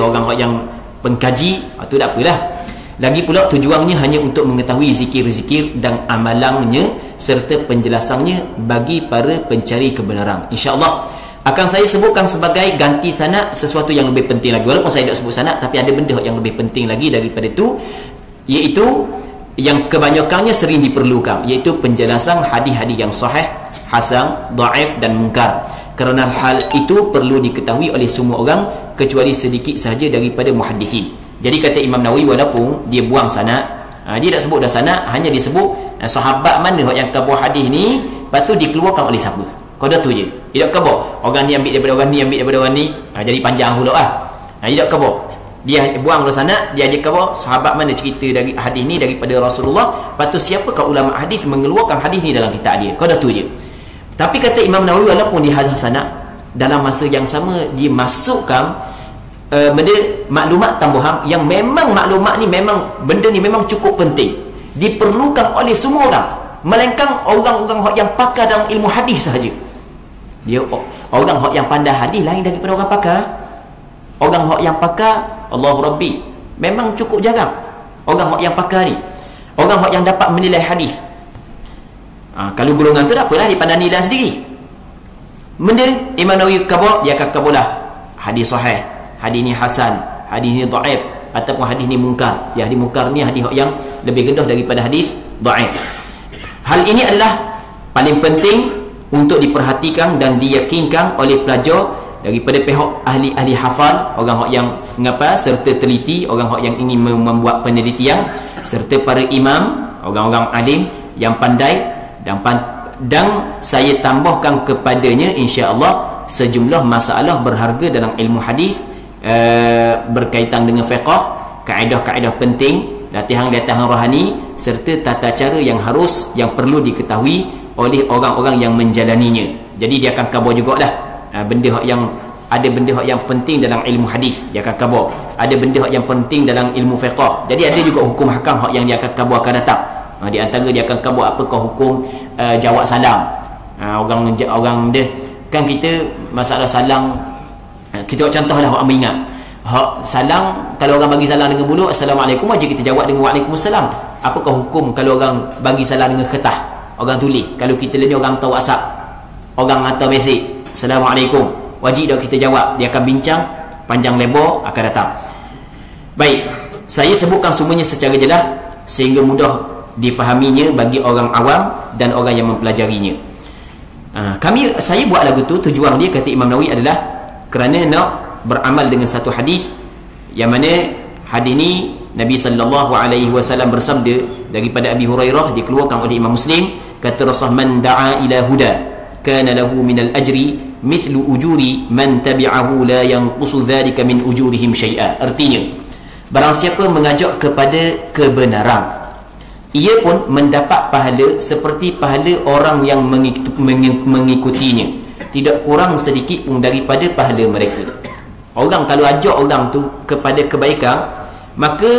orang yang pengkaji, itu tak apalah. Lagi pula tujuannya hanya untuk mengetahui zikir-zikir dan amalannya serta penjelasannya bagi para pencari kebenaran. InsyaAllah akan saya sebutkan sebagai ganti sanad sesuatu yang lebih penting lagi. Walaupun saya tak sebut sanad, tapi ada benda yang lebih penting lagi daripada itu, iaitu yang kebanyakannya sering diperlukan, iaitu penjelasan hadis-hadis yang sahih, hasan, dhaif dan munkar. Kerana hal itu perlu diketahui oleh semua orang kecuali sedikit sahaja daripada muhaddithin. Jadi kata Imam Nawawi, walaupun dia buang sanad, dia tak sebut dah sanad, hanya disebut sahabat mana yang khabar hadis ni, lepas tu dikeluarkan oleh siapa. Kau dah tu je. Dia tak khabar orang ni ambil daripada orang ni, ambil daripada orang ni. Jadi panjang pula lah. Dia tak khabar. Dia buang dah sanad, dia aja khabar sahabat mana cerita dari hadis ni daripada Rasulullah. Lepas tu siapakah ulama hadis mengeluarkan hadis ni dalam kitab dia. Kau dah tu je. Tapi kata Imam Nawawi, walaupun dia hazah sanad, dalam masa yang sama dia masukkan benda maklumat tambahan yang memang maklumat ni memang benda ni memang cukup penting, diperlukan oleh semua orang, melainkan orang-orang yang pakar dalam ilmu hadis sahaja. Dia orang yang pandai hadis lain daripada orang pakar. Orang yang pakar, Allahu Rabbi, memang cukup jarang. Orang yang pakar ni, orang yang dapat menilai hadis. Kalau golongan tu tak apalah, dia pandai nilai sendiri. Benda Imam Nawawi khabar, dia akan khabarlah hadis sahih, hadis ni hasan, hadis ni dhaif, ataupun hadis ni munkar. Ya, hadis munkar ni hadis yang lebih rendah daripada hadis dhaif. Hal ini adalah paling penting untuk diperhatikan dan diyakinkan oleh pelajar daripada pihak ahli-ahli hafal, orang yang mengapa serta teliti, orang yang ingin membuat penelitian, serta para imam, orang-orang alim yang pandai, dan saya tambahkan kepadanya insya-Allah sejumlah masalah berharga dalam ilmu hadis, berkaitan dengan fiqh, kaedah-kaedah penting, latihan-latihan rohani, serta tata cara yang perlu diketahui oleh orang-orang yang menjalaninya. Jadi dia akan khabar jugalah benda yang ada, benda yang penting dalam ilmu hadis dia akan khabar, ada benda yang penting dalam ilmu fiqh. Jadi ada juga hukum hakam yang dia akan khabar akan datang. Di antara dia akan khabar apakah hukum jawab salam. Orang dia kan, kita masalah salam, kita buat contohlah orang mengingat salam, kalau orang bagi salam dengan mulut assalamualaikum, aja kita jawab dengan waalaikumsalam. Apakah hukum kalau orang bagi salam dengan kertas, orang tulis? Kalau kita ni orang tahu WhatsApp, orang hantar mesej assalamualaikum, wajib dah kita jawab. Dia akan bincang panjang lebar, akan datang. Baik, Saya sebutkan semuanya secara jelas sehingga mudah difahaminya bagi orang awam dan orang yang mempelajarinya. Saya buat lagu tu, tujuan dia kata Imam Nawawi adalah kerana nak beramal dengan satu hadis yang mana hadis ni Nabi SAW bersabda daripada Abi Hurairah, dikeluarkan oleh Imam Muslim, kata Rasulullah, man da'a ila huda kana lahu minal ajri mithlu ujuri man tabi'ahu la yanqusu dhalika min ujurihim syai'a. Artinya, barang siapa mengajak kepada kebenaran, ia pun mendapat pahala seperti pahala orang yang mengikutinya, tidak kurang sedikit pun daripada pahala mereka. Orang kalau ajak orang tu kepada kebaikan, maka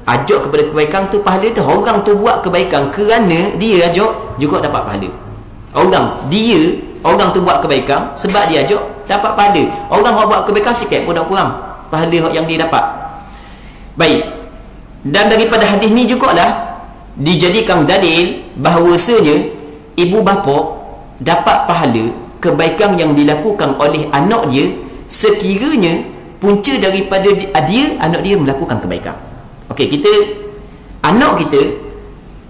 ajak kepada kebaikan tu pahala dah. Orang tu buat kebaikan kerana dia ajak, juga dapat pahala. Orang tu buat kebaikan sebab dia ajak, dapat pahala. Orang yang buat kebaikan sikit pun tak kurang pahala yang dia dapat. Baik. Dan daripada hadis ni jugalah dijadikan dalil bahawasanya ibu bapa dapat pahala kebaikan yang dilakukan oleh anak dia sekiranya punca daripada anak dia melakukan kebaikan. Okey, anak kita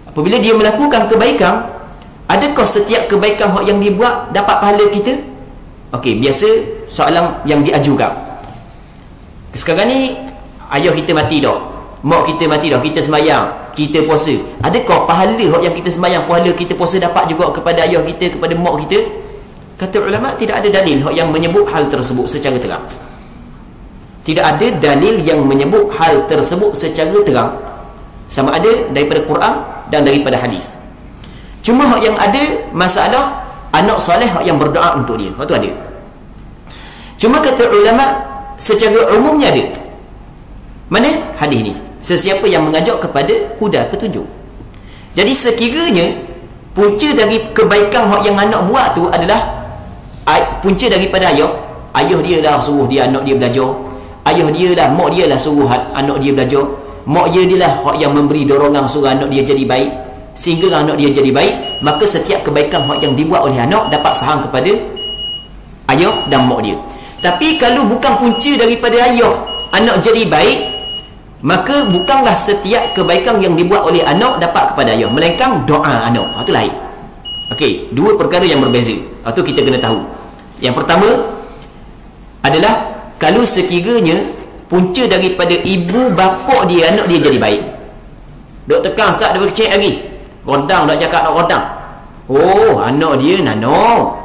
apabila dia melakukan kebaikan, adakah setiap kebaikan yang dia buat dapat pahala kita? Okey, biasa soalan yang diajukan. Sekarang ni ayah kita mati dah, mak kita mati dah, kita sembahyang, kita puasa, adakah pahala yang kita sembahyang, pahala kita puasa dapat juga kepada ayah kita, kepada mak kita? Kata ulama, tidak ada dalil yang menyebut hal tersebut secara terang. Tidak ada dalil yang menyebut hal tersebut secara terang, sama ada daripada Quran dan daripada hadis. Cuma yang ada masalah anak soleh yang berdoa untuk dia, itu ada. Cuma kata ulama secara umumnya ada. Mana hadis ni? Sesiapa yang mengajak kepada huda, petunjuk. Jadi sekiranya punca dari kebaikan yang anak buat tu adalah punca daripada ayah dia dah suruh dia anak dia belajar, ayah dia lah, mak dia lah suruh anak dia belajar, mak dia lah yang memberi dorongan suruh anak dia jadi baik, sehingga anak dia jadi baik, maka setiap kebaikan yang dibuat oleh anak dapat saham kepada ayah dan mak dia. Tapi kalau bukan punca daripada ayah anak jadi baik, maka bukanlah setiap kebaikan yang dibuat oleh anak dapat kepada ayah, melainkan doa anak. Itu lain. Okey, dua perkara yang berbeza. Itu kita kena tahu. Yang pertama adalah kalau sekiranya punca daripada ibu bapa dia anak dia jadi baik. Dok tekan start daripada kecil lagi. Rodang dak cakap nak rodang. Oh, anak dia nano.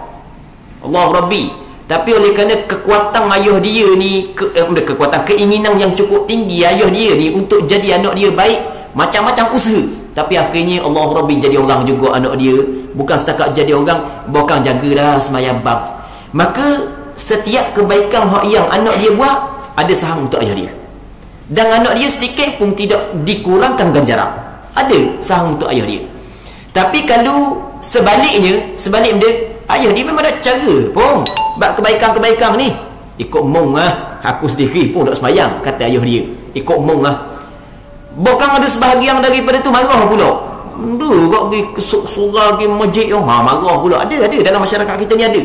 Allah Rabbi. Tapi oleh kerana kekuatan ayah dia ni, kekuatan keinginan yang cukup tinggi ayah dia ni untuk jadi anak dia baik, macam-macam usaha, tapi akhirnya Allah Rabbi jadi orang juga anak dia. Bukan setakat jadi orang, bukan jagalah sembahyang bang. Maka setiap kebaikan yang anak dia buat ada saham untuk ayah dia, dan anak dia sikit pun tidak dikurangkan ganjaran, ada saham untuk ayah dia. Tapi kalau sebalik dia, ayah dia memang ada cara pun buat kebaikan-kebaikan ni, ikut mong aku sendiri pun tak sembahyang, kata ayah dia, ikut mong bukan ada sebahagian daripada tu marah pula. Kau pergi surah, pergi masjid, marah pula. Ada dalam masyarakat kita ni ada.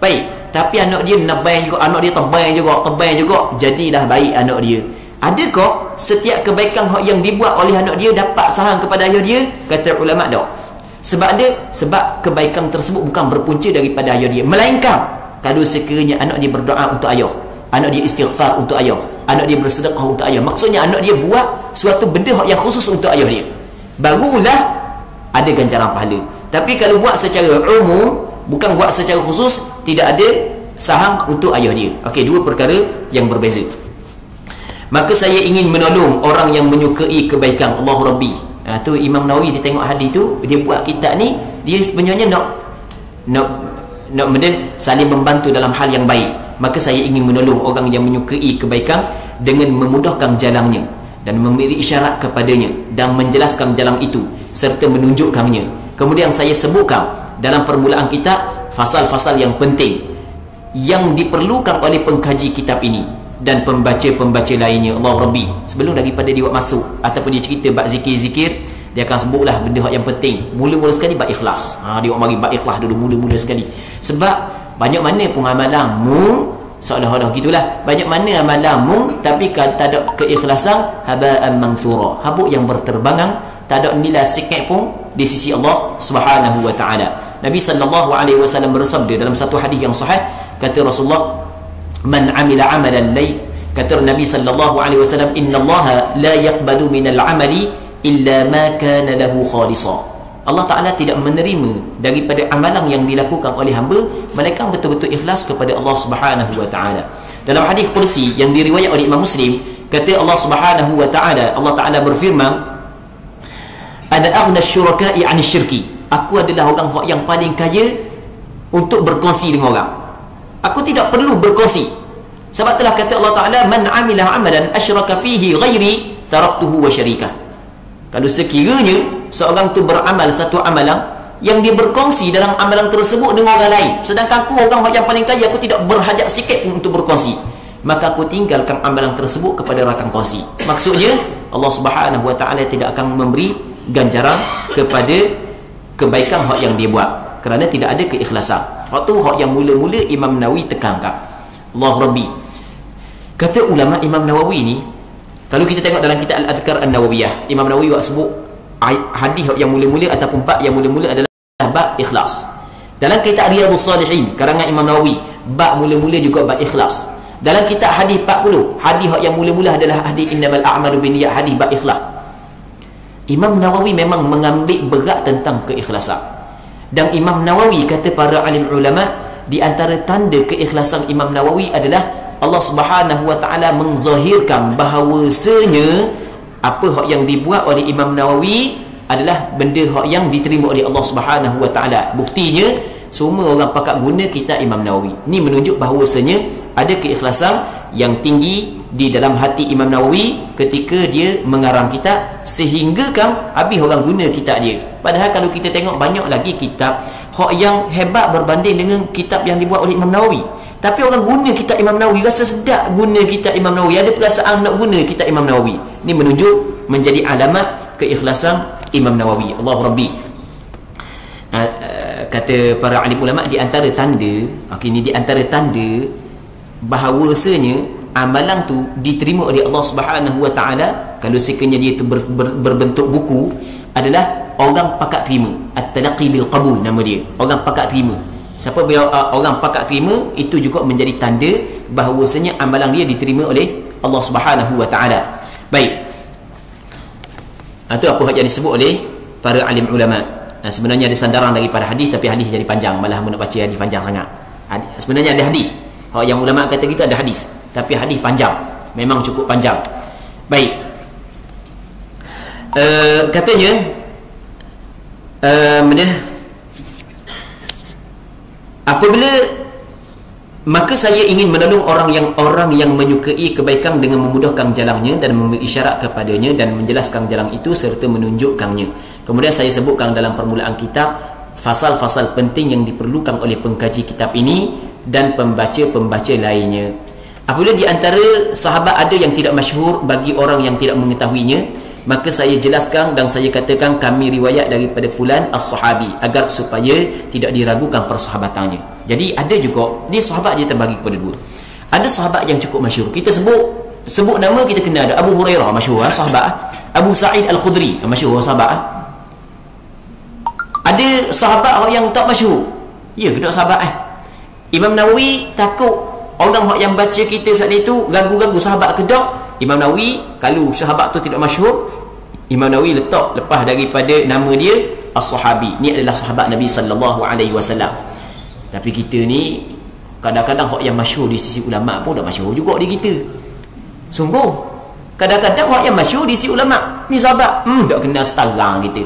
Baik, tapi anak dia nabai juga, anak dia tebai juga, jadilah baik anak dia. Adakah setiap kebaikan yang dibuat oleh anak dia dapat saham kepada ayah dia? Kata ulama tak. Sebab kebaikan tersebut bukan berpunca daripada ayah dia, melainkan kalau sekiranya anak dia berdoa untuk ayah, anak dia istighfar untuk ayah, anak dia bersedekah untuk ayah, maksudnya anak dia buat suatu benda yang khusus untuk ayah dia, barulah ada ganjaran pahala. Tapi kalau buat secara umum, bukan buat secara khusus, tidak ada saham untuk ayah dia. Okey, dua perkara yang berbeza. Maka saya ingin menolong orang yang menyukai kebaikan. Allah Rabbi. Tu Imam Nawawi dia tengok hadis tu, dia buat kitab ni, dia sebenarnya nak saling membantu dalam hal yang baik. Maka saya ingin menolong orang yang menyukai kebaikan dengan memudahkan jalannya dan memberi isyarat kepadanya dan menjelaskan jalan itu serta menunjukkannya. Kemudian saya sebutkan dalam permulaan kitab fasal-fasal yang penting yang diperlukan oleh pengkaji kitab ini dan pembaca-pembaca lainnya. Allah Rabbi, sebelum daripada dia buat masuk ataupun dia cerita bab zikir-zikir, dia akan sebutlah benda yang penting. Mula-mula sekali bab ikhlas. Dia buat mari bab ikhlas dulu mula-mula sekali. Sebab banyak mana pun amalanmu seolah-olah gitulah. Banyak mana amalanmu tapi tak ada keikhlasan, haba'an manthura, habuk yang berterbangan, tak ada nilai sikit pun di sisi Allah Subhanahu wa taala. Nabi sallallahu alaihi wasallam bersabda dalam satu hadis yang sahih, kata Rasulullah, man amila amalan layl, kata Nabi sallallahu alaihi wasallam, innallaha la yaqbalu minal amali illa ma kana lahu khalisa. Allah Ta'ala tidak menerima daripada amalan yang dilakukan oleh hamba melainkan betul-betul ikhlas kepada Allah Subhanahu wa taala. Dalam hadis qudsi yang diriwayat oleh Imam Muslim, kata Allah Subhanahu wa taala, Allah Ta'ala berfirman, ana aghna syuraka'i 'ani syirki, aku adalah orang yang paling kaya untuk berkongsi dengan orang. Aku tidak perlu berkongsi. Sebab telah kata Allah Ta'ala, man 'amila 'amalan asyraka fihi ghairi taraktuhu wa syarikah. Kalau sekiranya seorang tu beramal satu amalan yang dia berkongsi dalam amalan tersebut dengan orang lain, sedangkan aku orang yang paling kaya, aku tidak berhajat sikit pun untuk berkongsi, maka aku tinggalkan amalan tersebut kepada rakan kongsi. Maksudnya Allah Subhanahu wa taala tidak akan memberi ganjaran kepada kebaikan hak yang dia buat kerana tidak ada keikhlasan. Waktu hak yang mula-mula Imam Nawawi tekankan. Allah Rabbi. Kata ulama Imam Nawawi ni, kalau kita tengok dalam kitab Al-Adhkar An-Nawawiyah, Imam Nawawi buat sebut hadis yang mula-mula ataupun bab yang mula-mula adalah bab ikhlas. Dalam kitab Riyadhus Salihin karangan Imam Nawawi, bab mula-mula juga bab ikhlas. Dalam kitab hadis 40, hadis yang mula-mula adalah hadis innamal a'malu binniyat, hadis bab ikhlas. Imam Nawawi memang mengambil berat tentang keikhlasan. Dan Imam Nawawi kata para alim ulama, di antara tanda keikhlasan Imam Nawawi adalah Allah Subhanahu wa taala menzahirkan bahawasanya apa hak yang dibuat oleh Imam Nawawi adalah benda hak yang diterima oleh Allah Subhanahu wa taala. Buktinya semua orang pakat guna kitab Imam Nawawi. Ini menunjuk bahawasanya ada keikhlasan yang tinggi di dalam hati Imam Nawawi ketika dia mengarang kitab, sehingga kan habis orang guna kitab dia. Padahal kalau kita tengok banyak lagi kitab hak yang hebat berbanding dengan kitab yang dibuat oleh Imam Nawawi. Tapi orang guna kitab Imam Nawawi, rasa sedap guna kitab Imam Nawawi, ada perasaan nak guna kitab Imam Nawawi. Ini menunjuk menjadi alamat keikhlasan Imam Nawawi. Allah Rabbi. Kata para alim ulama, di antara tanda, ini di antara tanda bahawasanya amalan tu diterima oleh Allah Subhanahu wa taala, kalau sekiranya dia itu berbentuk buku, adalah orang pakat terima. At-talaqi bil qabul nama dia. Orang pakat terima. Siapa orang pakat terima, itu juga menjadi tanda bahawasanya amalan dia diterima oleh Allah Subhanahu wa taala. Baik. Itu apa yang disebut oleh para alim ulama. Sebenarnya ada sandaran daripada hadis, tapi hadis jadi panjang, malah nak baca hadis panjang sangat. Sebenarnya ada hadis. Yang ulama kata gitu ada hadis, tapi hadis panjang. Memang cukup panjang. Baik. Katanya apabila maka saya ingin menolong orang yang menyukai kebaikan dengan memudahkan jalannya dan memberi isyarat kepadanya dan menjelaskan jalan itu serta menunjukkannya. Kemudian saya sebutkan dalam permulaan kitab fasal-fasal penting yang diperlukan oleh pengkaji kitab ini dan pembaca-pembaca lainnya. Apabila di antara sahabat ada yang tidak masyhur bagi orang yang tidak mengetahuinya, maka saya jelaskan dan saya katakan kami riwayat daripada fulan as-sahabi, agar supaya tidak diragukan persahabatannya. Jadi ada juga dia sahabat, dia terbagi kepada dua. Ada sahabat yang cukup masyhur, kita sebut nama kita kena ada. Abu Hurairah masyhur sahabat. Abu Sa'id Al-Khudri masyhur sahabat. Ada sahabat yang tak masyhur, ya ke tak sahabat. Imam Nawawi takut orang yang baca kita saat itu ragu-ragu sahabat ke tak. Imam Nawawi, kalau sahabat tu tidak masyhur, Imam Nawawi letak lepas daripada nama dia as-sahabi. Ni adalah sahabat Nabi sallallahu alaihi wasallam. Tapi kita ni kadang-kadang hak yang masyhur di sisi ulama pun dah masyhur juga di kita. Sungguh. Kadang-kadang hak yang masyhur di sisi ulama, ni sahabat, tak kenal setarang kita.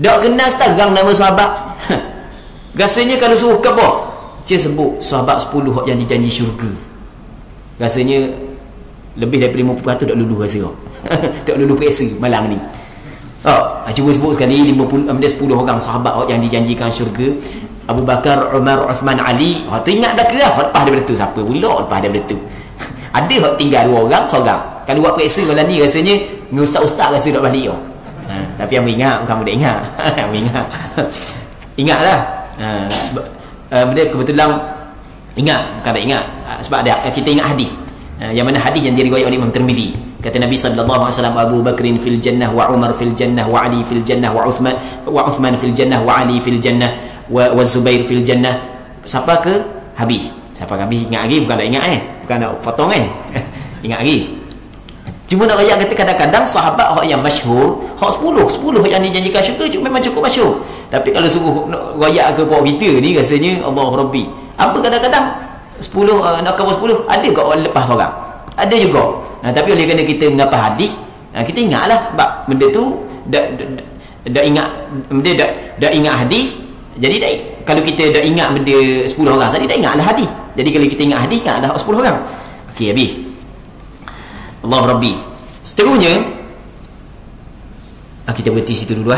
Tak kenal setarang nama sahabat. Rasanya kalau suruh ke apa? Sebut sahabat 10 hak yang dijanji syurga. Rasanya lebih daripada 50% tak lulu rasa. Tak lulu periksa malam ni. Cuba sebut sekali 10 orang sahabat yang dijanjikan syurga. Abu Bakar, Umar, Uthman, Ali. Tu ingat dah kerah. Lepas daripada tu siapa pula lepas daripada tu? Ada hak tinggal 2 orang, seorang. Kalau buat periksa malam ni rasanya ustaz-ustaz rasa tak balik. Tapi yang ingat bukan mudah ingat. Yang ingat. Ingatlah. Sebab kebetulan Ingat, bukan tak ingat. Sebab ada kita ingat hadis. Yang mana hadis yang diriwayatkan oleh Imam Tirmizi. Kata Nabi sallallahu alaihi wasallam, Abu Bakrin fil jannah wa Umar fil jannah wa Ali fil jannah wa Uthman fil jannah wa Ali fil jannah wa Zubair fil jannah. Siapa ke habis? Siapa ke habis? Ingat lagi, bukan tak ingat bukan nak potong ingat lagi. Cuma nak rakyat kata kadang-kadang sahabat hak yang masyhur, hak 10 yang dijanjikan syurga memang cukup masyhur. Tapi kalau suruh rakyat ke pokok kita ni rasanya Allah Rabbi. Apa kadang-kadang 10 nak cover 10 ada kat orang lepas orang. Ada juga. Tapi oleh kerana kita mendapat hadis, kita ingatlah sebab benda tu dah ingat benda dah ingat hadis. Jadi kalau kita dah ingat benda 10 orang tadi dah ingatlah hadis. Jadi kalau kita ingat hadis ingatlah 10 orang. Okey, habis. Allah Rabbi. Seterusnya kita berhenti situ dulu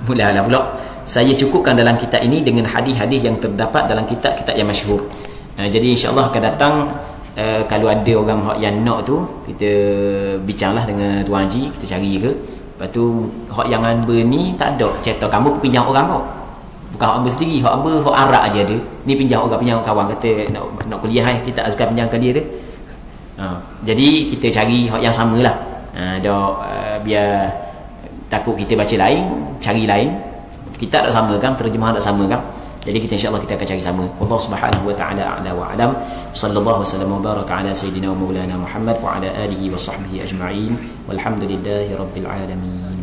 mulalah pula. Saya cukupkan dalam kitab ini dengan hadis-hadis yang terdapat dalam kitab-kitab yang masyhur. Jadi insya-Allah akan datang kalau ada orang yang nak tu, kita bincanglah dengan Tuan Haji, kita cari ke. Lepas tu hak yang hamba ni tak ada cerita kamu pinjam orang kau. Bukan hak hamba sendiri, hak hamba hak arak aja ada. Ni pinjam orang kawan kata nak kuliah kita azkar pinjamkan dia tu. Jadi kita cari yang sama lah. Biar takut kita baca lain, cari lain. Kita tak sama kan, terjemahan tak sama kan. Jadi kita insya-Allah kita akan cari sama. Allah Subhanahu wa taala a'la wa a'lam. Sallallahu wasallam wa baraka ala sayidina wa maulana Muhammad wa ala alihi wa sahbihi ajma'in. Walhamdulillahi rabbil alamin.